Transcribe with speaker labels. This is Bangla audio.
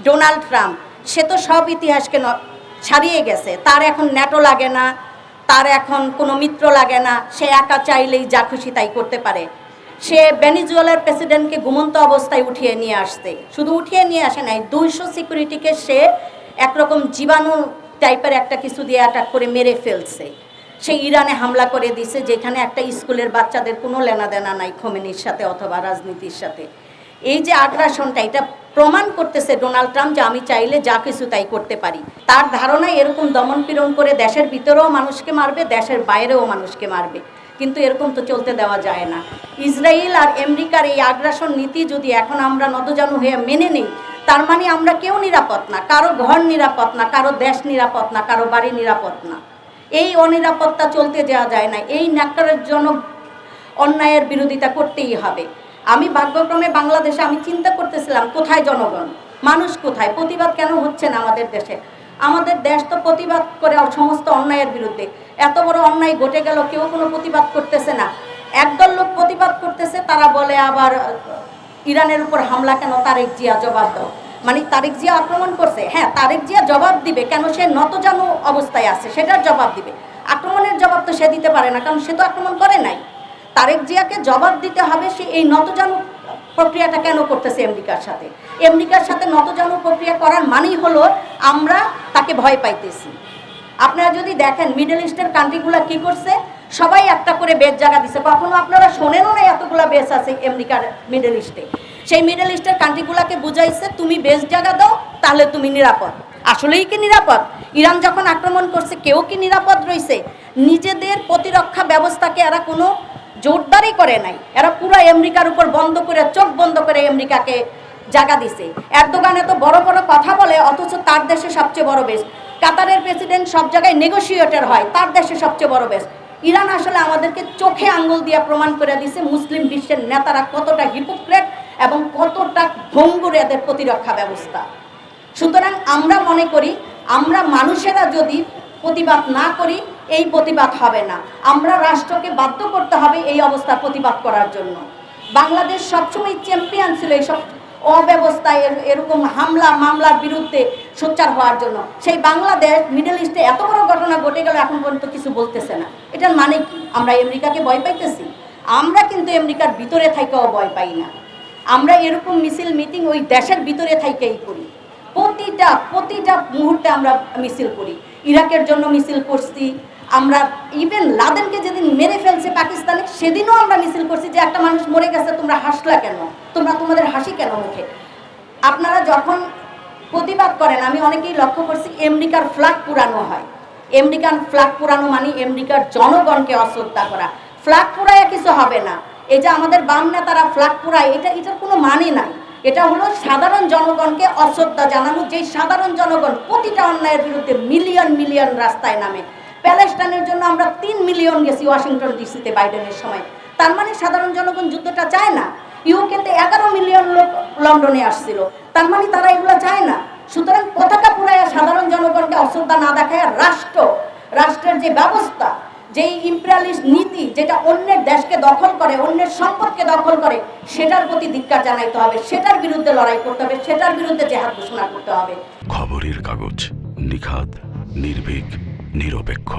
Speaker 1: ডোনাল্ড ট্রাম্প, সে তো সব ইতিহাসকে ছাড়িয়ে গেছে। তার এখন ন্যাটো লাগে না, তার এখন কোনো মিত্র লাগে না, সে একা চাইলেই যা খুশি তাই করতে পারে। সে ভেনিজুয়েলার প্রেসিডেন্টকে ঘুমন্ত অবস্থায় উঠিয়ে নিয়ে আসছে, শুধু উঠিয়ে নিয়ে আসে নাই, 200 সিকিউরিটিকে সে একরকম জীবাণু টাইপের একটা কিছু দিয়ে অ্যাটাক করে মেরে ফেলছে। সে ইরানে হামলা করে দিছে, যেখানে একটা স্কুলের বাচ্চাদের কোনো লেনাদেনা নাই খোমেনির সাথে অথবা রাজনীতির সাথে। এই যে আগ্রাসনটা, এটা প্রমাণ করতেছে ডোনাল্ড ট্রাম্প যে আমি চাইলে যা কিছু তাই করতে পারি। তার ধারণা এরকম দমন পীড়ন করে দেশের ভিতরেও মানুষকে মারবে, দেশের বাইরেও মানুষকে মারবে, কিন্তু এরকম তো চলতে দেওয়া যায় না। ইসরায়েল আর আমেরিকার এই আগ্রাসন নীতি যদি এখন আমরা নতজানু হয়ে মেনে নিই, তার মানে আমরা কেউ নিরাপদ না, কারো ঘর নিরাপদ না, কারো দেশ নিরাপদ না, কারো বাড়ি নিরাপদ না। এই অনিরাপত্তা চলতে দেওয়া যায় না। এই ন্যাক্কারজনক অন্যায়ের বিরোধিতা করতেই হবে। আমি ভাগ্যক্রমে বাংলাদেশে আমি চিন্তা করতেছিলাম, কোথায় জনগণ, মানুষ কোথায়, প্রতিবাদ কেন হচ্ছে না আমাদের দেশে? আমাদের দেশ তো প্রতিবাদ করে সমস্ত অন্যায়ের বিরুদ্ধে। এত বড় অন্যায় ঘটে গেল, কেউ কোনো প্রতিবাদ করতেছে না। একদল লোক প্রতিবাদ করতেছে, তারা বলে আবার ইরানের উপর হামলা কেন, তারেক জিয়া জবাব দাও। মানে তারেক জিয়া আক্রমণ করছে, হ্যাঁ তারেক জিয়া জবাব দিবে, কেন সে নতজানু অবস্থায় আছে, সেটার জবাব দিবে। আক্রমণের জবাব তো সে দিতে পারে না, কারণ সে তো আক্রমণ করে নাই। তারেক জিয়াকে জবাব দিতে হবে, সে এই নতজানু প্রক্রিয়াটা কেন করতেছে আমেরিকার সাথে। আমেরিকার সাথে নতজানু প্রক্রিয়া করার মানেই হলো আমরা তাকে ভয় পাইতেছি। আপনারা যদি দেখেন মিডল ইস্টের কান্ট্রিগুলো কি করছে, সবাই একটা করে বেস জায়গা দিচ্ছে। কখনো আপনারা শোনেনও না এতগুলো বেস আছে আমেরিকার মিডল ইস্টে। সেই মিডল ইস্টের কান্ট্রিগুলোকে বুঝাইছে তুমি বেস জায়গা দাও, তাহলে তুমি নিরাপদ। আসলেই কি নিরাপদ? ইরান যখন আক্রমণ করছে, কেউ কি নিরাপদ রয়েছে? নিজেদের প্রতিরক্ষা ব্যবস্থাকে এরা কোনো জোরদারই করে নাই, এরা পুরো আমেরিকার উপর বন্ধ করে, চোখ বন্ধ করে আমেরিকাকে জায়গা দিছে। এরদোগান এত বড় বড় কথা বলে, অথচ তার দেশে সবচেয়ে বড় বেশ। কাতারের প্রেসিডেন্ট সব জায়গায় নেগোসিয়েটর হয়, তার দেশে সবচেয়ে বড় বেশ। ইরান আসলে আমাদেরকে চোখে আঙ্গুল দিয়ে প্রমাণ করে দিছে মুসলিম বিশ্বের নেতারা কতটা হিপোক্রেট এবং কতটা ভঙ্গুর এদের প্রতিরক্ষা ব্যবস্থা। সুতরাং আমরা মনে করি, আমরা মানুষেরা যদি প্রতিবাদ না করি, এই প্রতিবাদ হবে না। আমরা রাষ্ট্রকে বাধ্য করতে হবে এই অবস্থার প্রতিবাদ করার জন্য। বাংলাদেশ সবসময় চ্যাম্পিয়ন ছিল এইসব অব্যবস্থায়, এরকম হামলা মামলার বিরুদ্ধে সোচ্চার হওয়ার জন্য। সেই বাংলাদেশ মিডল ইস্টে এত বড় ঘটনা ঘটে গেল, এখন পর্যন্ত কিছু বলতেছে না। এটার মানে কি? আমরা আমেরিকাকে ভয় পাইতেছি? আমরা কিন্তু আমেরিকার ভিতরে থাইকেও ভয় পাই না। আমরা এরকম মিছিল মিটিং ওই দেশের ভিতরে থাইকেই করি। প্রতিটা মুহূর্তে আমরা মিছিল করি। ইরাকের জন্য মিছিল করছি আমরা, ইভেন লাদেনকে যেদিন মেরে ফেলছে পাকিস্তানে, সেদিনও আমরা মিছিল করছি যে একটা মানুষ মরে গেছে, তোমরা হাসলা কেন, তোমাদের হাসি কেন মুখে? আপনারা যখন প্রতিবাদ করেন, আমি অনেকেই লক্ষ্য করছি আমেরিকার ফ্ল্যাগ পুরানো হয়। আমেরিকান ফ্ল্যাগ পুরানো মানে আমেরিকার জনগণকে অশ্রদ্ধা করা। ফ্ল্যাগ পুরাইয়া কিছু হবে না। এই যে আমাদের বাম নেতারা ফ্ল্যাগ পুরায়, এটার কোনো মানে নাই। এটা হলো সাধারণ জনগণকে অশ্রদ্ধা জানানো, যে সাধারণ জনগণ প্রতিটা অন্যায়ের বিরুদ্ধে মিলিয়ন মিলিয়ন রাস্তায় নামে। প্যালেস্টাইনের জন্য আমরা 3 মিলিয়ন গেছি ওয়াশিংটন ডিসিতে বাইডেনের সময়। তার মানে সাধারণ জনগণ যুদ্ধটা চায় না। ইউকেতে 11 মিলিয়ন লোক লন্ডনে আসছিল, তার মানে তারা এগুলো চায় না। সুতরাং পতাকা পুরাইয়া সাধারণ জনগণকে অশ্রদ্ধা না দেখায় রাষ্ট্রের যে ব্যবস্থা, যেই ইম্পেরিয়ালিস্ট নীতি, যেটা অন্যের দেশকে দখল করে, অন্যের সম্পদকে দখল করে, সেটার প্রতি ধিক্কার জানাইতে হবে, সেটার বিরুদ্ধে লড়াই করতে হবে, সেটার বিরুদ্ধে জেহাদ ঘোষণা করতে হবে।
Speaker 2: খবরের কাগজ, নিখাদ, নির্ভীক, নিরপেক্ষ।